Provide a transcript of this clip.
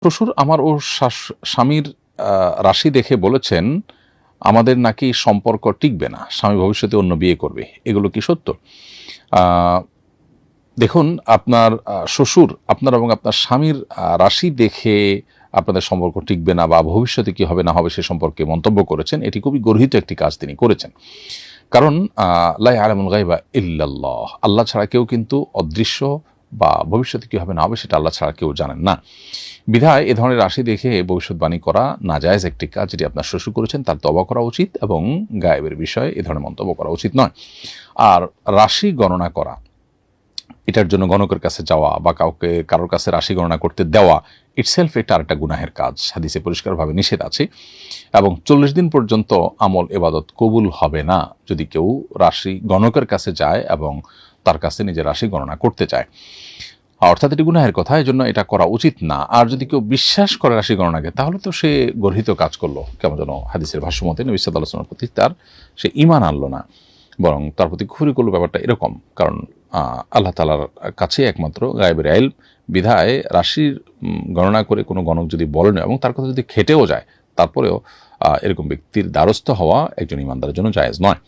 শ্বশুর আমার ও স্বামীর রাশি দেখে বলেছেন আমাদের নাকি সম্পর্ক টিকবে না, স্বামী ভবিষ্যতে অন্য বিয়ে করবে। এগুলো কি সত্য? দেখুন, আপনার শ্বশুর আপনার এবং আপনার স্বামীর রাশি দেখে আপনাদের সম্পর্ক টিকবে না বা ভবিষ্যতে কি হবে না হবে সে সম্পর্কে মন্তব্য করেছেন, এটি খুবই গর্হিত একটি কাজ তিনি করেছেন। কারণ লা ইয়ালামুল গায়বা ইল্লাল্লাহ, আল্লাহ ছাড়া কেউ কিন্তু অদৃশ্য বা ভবিষ্যতে কি হবে না হবে সেটা আল্লাহ ছাড়া কেউ জানেন না। বিধায় এ ধরনের রাশি দেখে ভবিষ্যৎবাণী করা নাজায়েজ একটি কাজ, যেটি আপনার শ্বশুর করেছেন তার তওবা করা উচিত এবং গায়েবের বিষয়ে এ ধরনের মন্তব্য করা উচিত নয়। আর রাশি গণনা করা, এটার জন্য গণকের কাছে যাওয়া বা কারোর কাছে রাশি গণনা করতে দেওয়া, ইটসেলফ এটা আরেকটা গুনাহের কাজ, হাদিসে পরিষ্কারভাবে নিষেধ আছে। এবং 40 দিন পর্যন্ত আমল ইবাদত কবুল হবে না যদি কেউ রাশি গণকের কাছে যায় এবং তার কাছে নিজের রাশি গণনা করতে চায়, অর্থাৎ এটি গুনাহের কথা, এই জন্য এটা করা উচিত না। আর যদি কেউ বিশ্বাস করে রাশি গণনাকে, তাহলে তো সে গর্হিত কাজ করলো। কেমন যেন হাদিসের ভাষ্যমতে নবী সাল্লাল্লাহু আলাইহি ওয়াসাল্লামের প্রতি তার সে ঈমান আনলো না, বরং তার প্রতি কুফরি করলো। ব্যাপারটা এরকম, কারণ আল্লাহ তাআলার কাছে একমাত্র গায়েবের ইলম, বিধায় রাশির গণনা করে কোনো গণক যদি বলেন এবং তার কথা যদি খেটেও যায়, তারপরেও এরকম ব্যক্তির দ্বারস্থ হওয়া একজন ঈমানদারের জন্য জায়েজ নয়।